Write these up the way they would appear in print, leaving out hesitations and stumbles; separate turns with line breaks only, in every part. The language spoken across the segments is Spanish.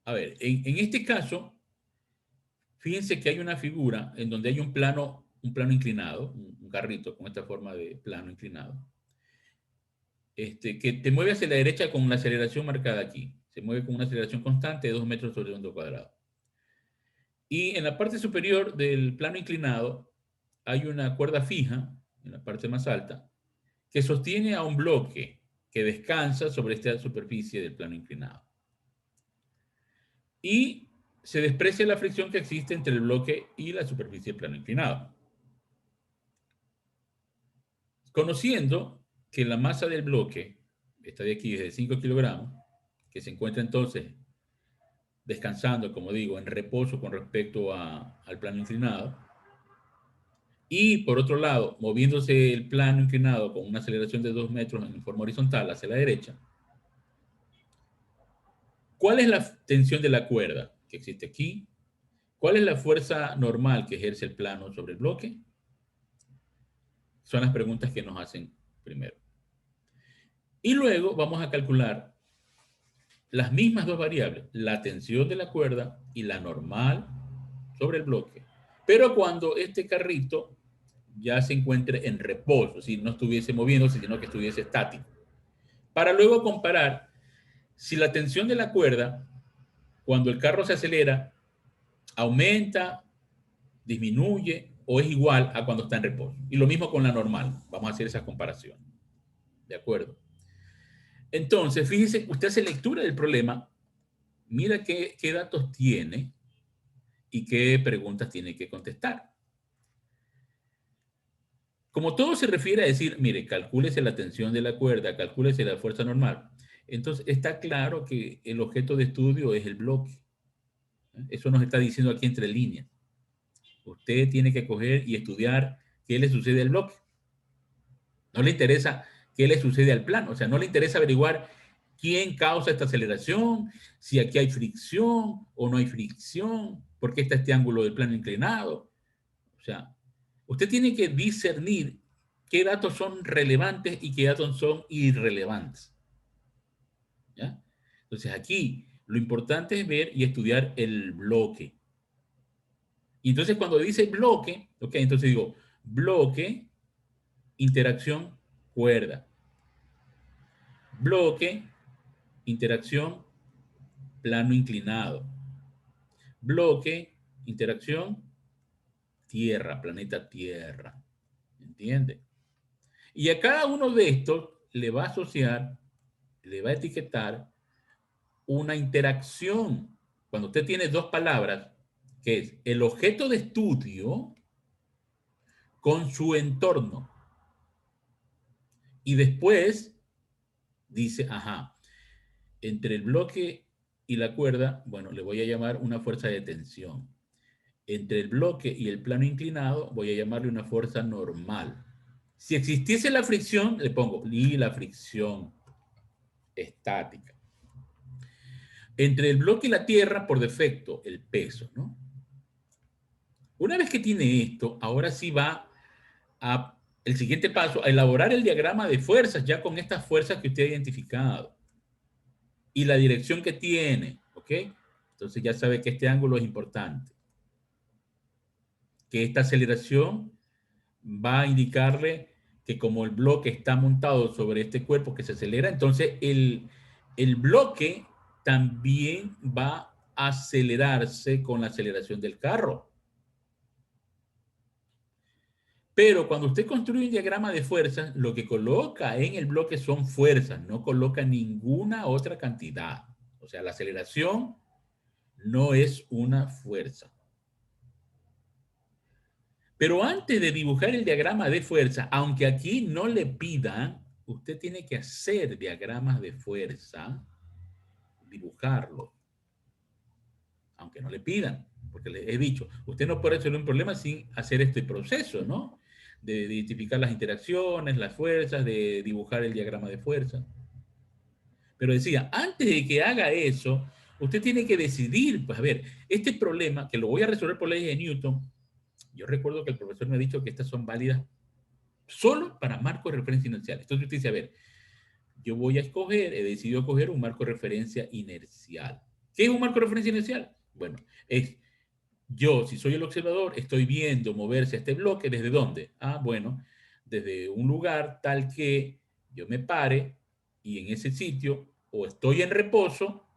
A ver, en este caso, fíjense que hay una figura en donde hay un plano inclinado, un carrito con esta forma de plano inclinado, que te mueve hacia la derecha con la aceleración marcada aquí. Se mueve con una aceleración constante de 2 metros sobre segundo cuadrado. Y en la parte superior del plano inclinado hay una cuerda fija, en la parte más alta, que sostiene a un bloque que descansa sobre esta superficie del plano inclinado. Y se desprecia la fricción que existe entre el bloque y la superficie del plano inclinado. Conociendo que la masa del bloque, esta de aquí es de 5 kilogramos, que se encuentra entonces descansando, como digo, en reposo con respecto al plano inclinado, y por otro lado, moviéndose el plano inclinado con una aceleración de 2 metros en forma horizontal hacia la derecha, ¿cuál es la tensión de la cuerda que existe aquí? ¿Cuál es la fuerza normal que ejerce el plano sobre el bloque? Son las preguntas que nos hacen primero. Y luego vamos a calcular las mismas dos variables, la tensión de la cuerda y la normal sobre el bloque. Pero cuando este carrito ya se encuentre en reposo, si no estuviese moviéndose, sino que estuviese estático. Para luego comparar si la tensión de la cuerda, cuando el carro se acelera, aumenta, disminuye o es igual a cuando está en reposo. Y lo mismo con la normal. Vamos a hacer esa comparación. ¿De acuerdo? Entonces, fíjese, usted hace lectura del problema, mira qué datos tiene y qué preguntas tiene que contestar. Como todo se refiere a decir, mire, calcúlese la tensión de la cuerda, calcúlese la fuerza normal, entonces está claro que el objeto de estudio es el bloque. Eso nos está diciendo aquí entre líneas. Usted tiene que coger y estudiar qué le sucede al bloque. No le interesa qué le sucede al plano, o sea, no le interesa averiguar quién causa esta aceleración, si aquí hay fricción o no hay fricción, por qué está este ángulo del plano inclinado. O sea, usted tiene que discernir qué datos son relevantes y qué datos son irrelevantes. ¿Ya? Entonces aquí lo importante es ver y estudiar el bloque. Y entonces cuando dice bloque, ok, entonces digo bloque, interacción, cuerda. Bloque, interacción, plano inclinado. Bloque, interacción, tierra, planeta Tierra. ¿Entiende? Y a cada uno de estos le va a asociar, le va a etiquetar una interacción. Cuando usted tiene dos palabras, que es el objeto de estudio con su entorno. Y después dice, ajá, entre el bloque y la cuerda, bueno, le voy a llamar una fuerza de tensión. Entre el bloque y el plano inclinado, voy a llamarle una fuerza normal. Si existiese la fricción, le pongo, y la fricción estática. Entre el bloque y la tierra, por defecto, el peso, ¿no? Una vez que tiene esto, ahora sí va a el siguiente paso, a elaborar el diagrama de fuerzas, ya con estas fuerzas que usted ha identificado y la dirección que tiene, ¿ok? Entonces ya sabe que este ángulo es importante, que esta aceleración va a indicarle que como el bloque está montado sobre este cuerpo que se acelera, entonces el bloque también va a acelerarse con la aceleración del carro. Pero cuando usted construye un diagrama de fuerzas, lo que coloca en el bloque son fuerzas, no coloca ninguna otra cantidad. O sea, la aceleración no es una fuerza. Pero antes de dibujar el diagrama de fuerza, aunque aquí no le pidan, usted tiene que hacer diagramas de fuerza, dibujarlo, aunque no le pidan, porque les he dicho, usted no puede resolver un problema sin hacer este proceso, ¿no? De identificar las interacciones, las fuerzas, de dibujar el diagrama de fuerza. Pero decía, antes de que haga eso, usted tiene que decidir, pues a ver, este problema, que lo voy a resolver por leyes de Newton, yo recuerdo que el profesor me ha dicho que estas son válidas solo para marcos de referencia inerciales. Entonces usted dice, a ver, yo voy a escoger, he decidido escoger un marco de referencia inercial. ¿Qué es un marco de referencia inercial? Bueno, es yo, si soy el observador, estoy viendo moverse este bloque, ¿desde dónde? Ah, bueno, desde un lugar tal que yo me pare y en ese sitio o estoy en reposo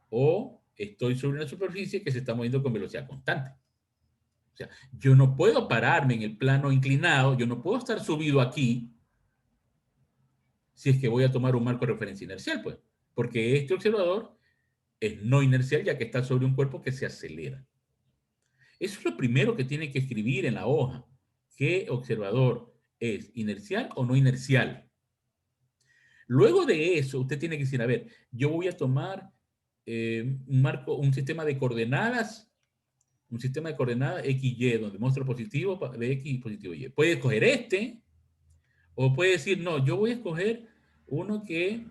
o estoy sobre una superficie que se está moviendo con velocidad constante. O sea, yo no puedo pararme en el plano inclinado, yo no puedo estar subido aquí si es que voy a tomar un marco de referencia inercial, pues, porque este observador es no inercial ya que está sobre un cuerpo que se acelera. Eso es lo primero que tiene que escribir en la hoja. ¿Qué observador es inercial o no inercial? Luego de eso, usted tiene que decir, a ver, yo voy a tomar un marco, un sistema de coordenadas X, Y, donde muestro positivo de X y positivo Y. Puede escoger este, o puede decir, no, yo voy a escoger uno que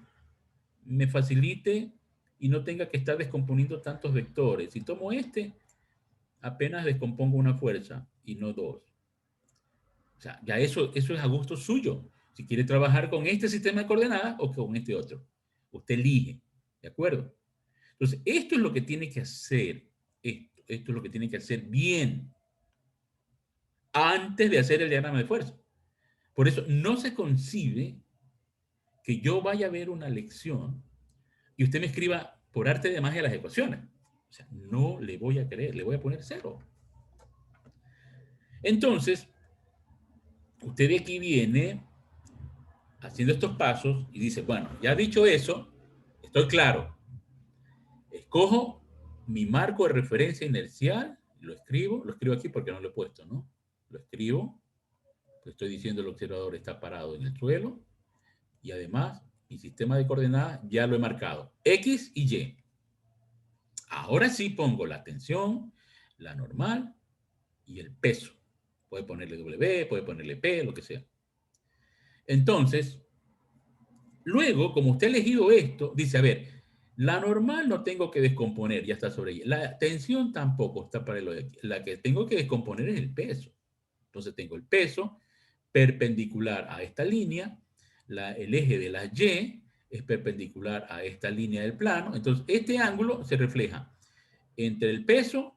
me facilite y no tenga que estar descomponiendo tantos vectores. Si tomo este, apenas descompongo una fuerza y no dos. O sea, ya eso es a gusto suyo. Si quiere trabajar con este sistema de coordenadas o con este otro. Usted elige, ¿de acuerdo? Entonces, esto es lo que tiene que hacer. Esto es lo que tiene que hacer bien antes de hacer el diagrama de fuerza. Por eso, no se concibe que yo vaya a ver una lección y usted me escriba por arte de magia las ecuaciones. O sea, no le voy a creer, le voy a poner cero. Entonces, usted de aquí viene haciendo estos pasos y dice, bueno, ya dicho eso, estoy claro. Escojo mi marco de referencia inercial, lo escribo aquí porque no lo he puesto, ¿no? Lo escribo, pues estoy diciendo el observador está parado en el suelo y además mi sistema de coordenadas ya lo he marcado, X y Y. Ahora sí pongo la tensión, la normal y el peso. Puede ponerle W, puede ponerle P, lo que sea. Entonces, luego, como usted ha elegido esto, dice, a ver, la normal no tengo que descomponer, ya está sobre ella. La tensión tampoco está para lo de aquí. La que tengo que descomponer es el peso. Entonces tengo el peso perpendicular a esta línea, el eje de la Y es perpendicular a esta línea del plano. Entonces este ángulo se refleja entre el peso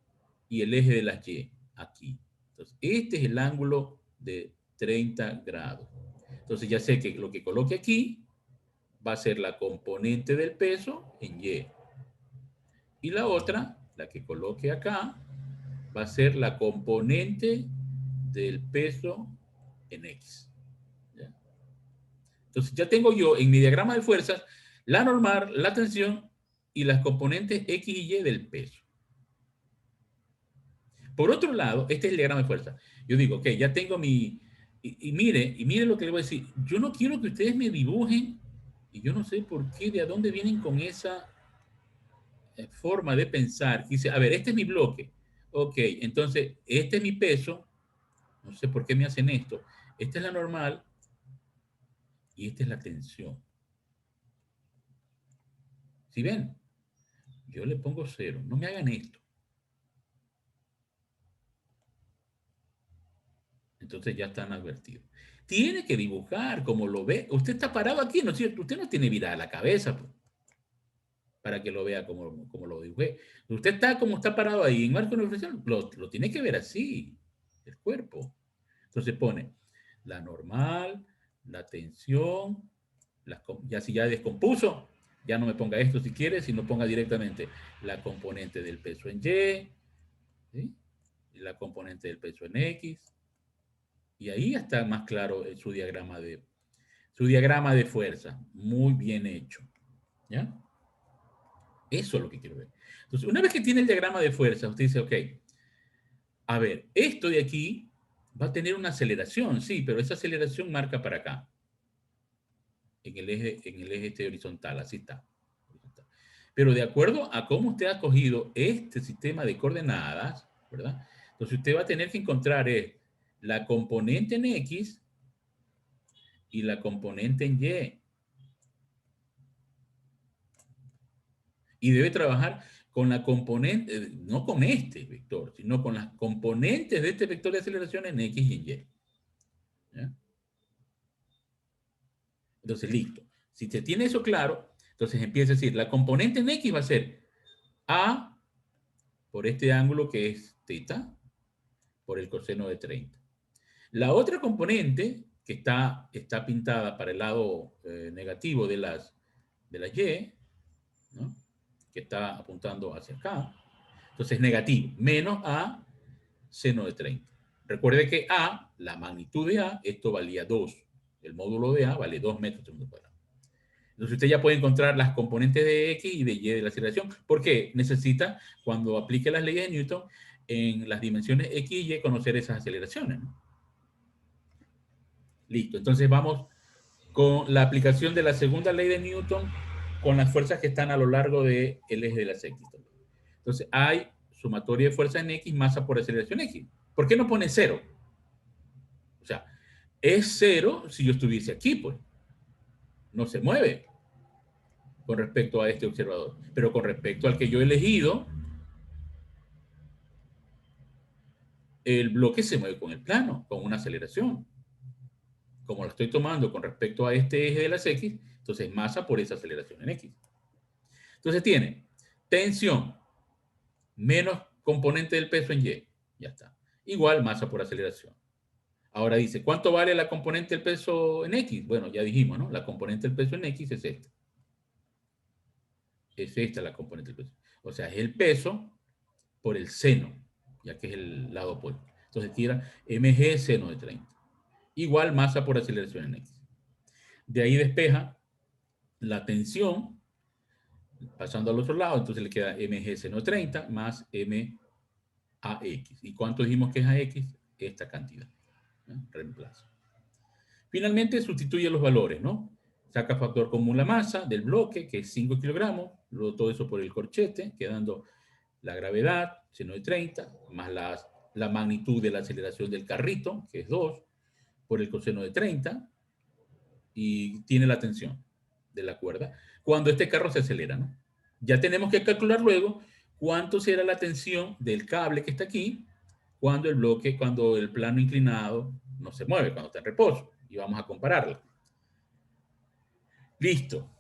y el eje de las Y, aquí. Entonces este es el ángulo de 30 grados. Entonces ya sé que lo que coloque aquí va a ser la componente del peso en Y. Y la otra, la que coloque acá, va a ser la componente del peso en X. ¿Ya? Entonces ya tengo yo en mi diagrama de fuerzas la normal, la tensión y las componentes X y Y del peso. Por otro lado, este es el diagrama de fuerza. Yo digo, ok, ya tengo mi... y mire lo que le voy a decir. Yo no quiero que ustedes me dibujen, y yo no sé por qué, de dónde vienen con esa forma de pensar. Dice, a ver, este es mi bloque. Ok, entonces, este es mi peso. No sé por qué me hacen esto. Esta es la normal y esta es la tensión. ¿Sí ven? Yo le pongo cero. No me hagan esto. Entonces ya están advertidos. Tiene que dibujar como lo ve. Usted está parado aquí, ¿no es cierto? Usted no tiene vida a la cabeza pues, para que lo vea como lo dibujé. Usted está como está parado ahí en marco de reflexión. Lo tiene que ver así, el cuerpo. Entonces pone la normal, la tensión, ya si ya descompuso, ya no me ponga esto si quiere, sino ponga directamente la componente del peso en Y, ¿sí? Y la componente del peso en X, y ahí está más claro su diagrama de fuerza, muy bien hecho, ¿ya? Eso es lo que quiero ver. Entonces, una vez que tiene el diagrama de fuerza, usted dice, ok, a ver, esto de aquí va a tener una aceleración, sí, pero esa aceleración marca para acá, en el eje este horizontal, así está. Pero de acuerdo a cómo usted ha cogido este sistema de coordenadas, ¿verdad? Entonces usted va a tener que encontrar la componente en X y la componente en Y. Y debe trabajar con la componente, no con este vector, sino con las componentes de este vector de aceleración en X y en Y. ¿Ya? Entonces, listo. Si se tiene eso claro, entonces empieza a decir, la componente en X va a ser A por este ángulo que es θ, por el coseno de 30. La otra componente que está pintada para el lado negativo de las Y, ¿no? Que está apuntando hacia acá, entonces negativo, menos A seno de 30. Recuerde que A, la magnitud de A, esto valía 2. El módulo de A vale 2 metros segundo cuadrado. Entonces usted ya puede encontrar las componentes de X y de Y de la aceleración. ¿Por qué? Necesita, cuando aplique las leyes de Newton, en las dimensiones X y Y, conocer esas aceleraciones, ¿no? Listo. Entonces vamos con la aplicación de la segunda ley de Newton con las fuerzas que están a lo largo del eje de las X. Entonces hay sumatoria de fuerza en X, masa por aceleración X. ¿Por qué no pone 0? O sea, es 0 si yo estuviese aquí, pues. No se mueve con respecto a este observador. Pero con respecto al que yo he elegido, el bloque se mueve con el plano, con una aceleración. Como lo estoy tomando con respecto a este eje de las X, entonces masa por esa aceleración en X. Entonces tiene tensión menos componente del peso en Y. Ya está. Igual masa por aceleración. Ahora dice, ¿cuánto vale la componente del peso en X? Bueno, ya dijimos, ¿no? La componente del peso en X es esta. Es esta la componente del peso. O sea, es el peso por el seno, ya que es el lado opuesto. Entonces tira mg seno de 30. Igual masa por aceleración en X. De ahí despeja la tensión, pasando al otro lado, entonces le queda mg seno de 30 más m ax. ¿Y cuánto dijimos que es ax? Esta cantidad. Reemplazo. Finalmente sustituye los valores, ¿no? Saca factor común la masa del bloque, que es 5 kilogramos, luego todo eso por el corchete, quedando la gravedad, seno de 30, más la magnitud de la aceleración del carrito, que es 2, por el coseno de 30, y tiene la tensión de la cuerda, cuando este carro se acelera, ¿no? Ya tenemos que calcular luego cuánto será la tensión del cable que está aquí, cuando el bloque, cuando el plano inclinado no se mueve, cuando está en reposo, y vamos a compararla. Listo.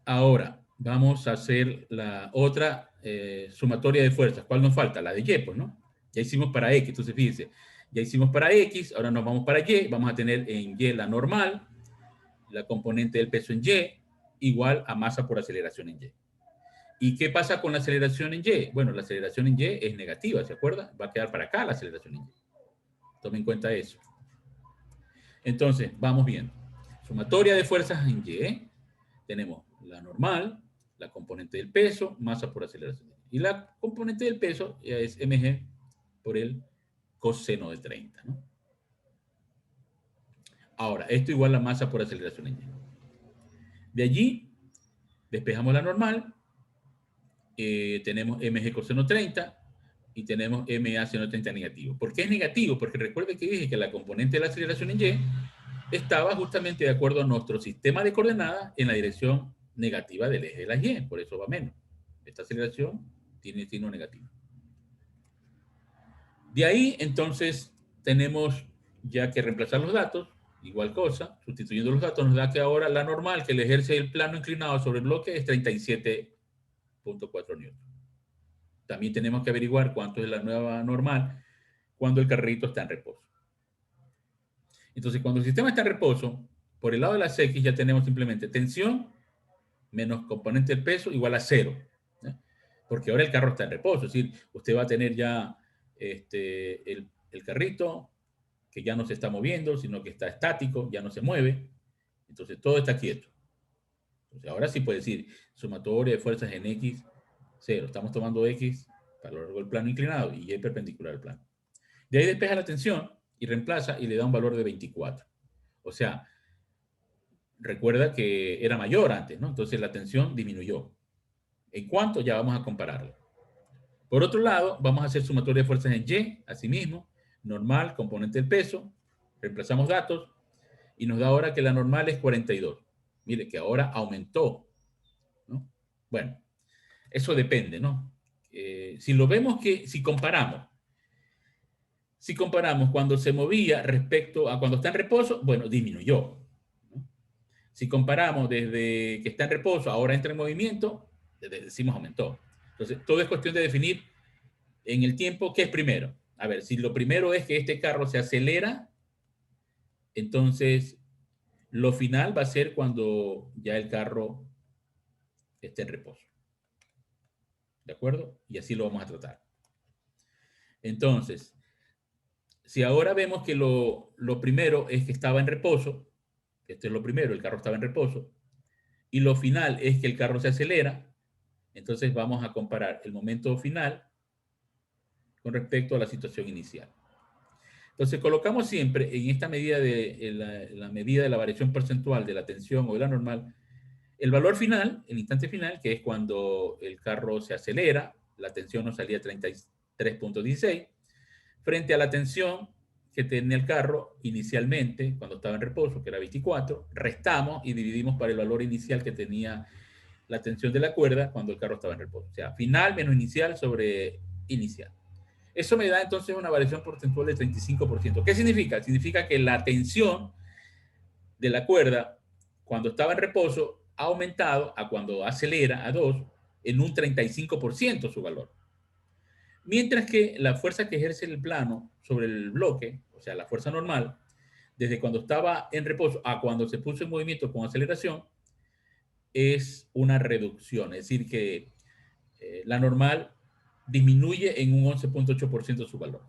Ahora vamos a hacer la otra sumatoria de fuerzas. ¿Cuál nos falta? La de Y, pues, ¿no? Ya hicimos para X, entonces fíjense, ya hicimos para X, ahora nos vamos para Y, vamos a tener en Y la normal, la componente del peso en Y, igual a masa por aceleración en Y. ¿Y qué pasa con la aceleración en Y? Bueno, la aceleración en Y es negativa, ¿se acuerda? Va a quedar para acá la aceleración en Y. Tomen en cuenta eso. Entonces, vamos viendo. Sumatoria de fuerzas en Y. Tenemos la normal, la componente del peso, masa por aceleración. Y la componente del peso es mg por el coseno de 30, ¿no? Ahora, esto igual a masa por aceleración en Y. De allí, despejamos la normal, tenemos mg coseno 30 y tenemos ma seno 30 negativo. ¿Por qué es negativo? Porque recuerde que dije que la componente de la aceleración en Y estaba justamente de acuerdo a nuestro sistema de coordenadas en la dirección negativa del eje de la Y, por eso va menos. Esta aceleración tiene signo negativo. De ahí, entonces, tenemos ya que reemplazar los datos, igual cosa, sustituyendo los datos, nos da que ahora la normal que le ejerce el plano inclinado sobre el bloque es 37.4 newton. También tenemos que averiguar cuánto es la nueva normal cuando el carrito está en reposo. Entonces, cuando el sistema está en reposo, por el lado de las X ya tenemos simplemente tensión menos componente del peso igual a 0. ¿Sí? Porque ahora el carro está en reposo. Es decir, usted va a tener ya el carrito que ya no se está moviendo, sino que está estático, ya no se mueve. Entonces, todo está quieto. Entonces, ahora sí puede decir sumatoria de fuerzas en X, 0. Estamos tomando X para lo largo del plano inclinado y Y perpendicular al plano. De ahí despeja la tensión y reemplaza y le da un valor de 24. O sea, recuerda que era mayor antes, ¿no? Entonces la tensión disminuyó. ¿En cuánto? Ya vamos a compararlo. Por otro lado, vamos a hacer sumatoria de fuerzas en Y, asimismo, normal, componente del peso, reemplazamos datos y nos da ahora que la normal es 42. Mire que ahora aumentó, ¿no? Bueno, eso depende, ¿no? Si lo vemos que, si comparamos cuando se movía respecto a cuando está en reposo, bueno, disminuyó. ¿No? Si comparamos desde que está en reposo, ahora entra en movimiento, decimos aumentó. Entonces, todo es cuestión de definir en el tiempo qué es primero. A ver, si lo primero es que este carro se acelera, entonces lo final va a ser cuando ya el carro esté en reposo. ¿De acuerdo? Y así lo vamos a tratar. Entonces, si ahora vemos que lo primero es que estaba en reposo, esto es lo primero, el carro estaba en reposo, y lo final es que el carro se acelera, entonces vamos a comparar el momento final con respecto a la situación inicial. Entonces colocamos siempre en esta medida de la medida de la variación porcentual de la tensión o de la normal, el valor final, el instante final, que es cuando el carro se acelera, la tensión nos salía 33.16, frente a la tensión que tenía el carro inicialmente, cuando estaba en reposo, que era 24, restamos y dividimos para el valor inicial que tenía la tensión de la cuerda cuando el carro estaba en reposo. O sea, final menos inicial sobre inicial. Eso me da entonces una variación porcentual de 35%. ¿Qué significa? Significa que la tensión de la cuerda cuando estaba en reposo ha aumentado a cuando acelera a 2 en un 35% su valor. Mientras que la fuerza que ejerce el plano sobre el bloque, o sea, la fuerza normal, desde cuando estaba en reposo a cuando se puso en movimiento con aceleración, es una reducción. Es decir, que la normal disminuye en un 11.8% su valor.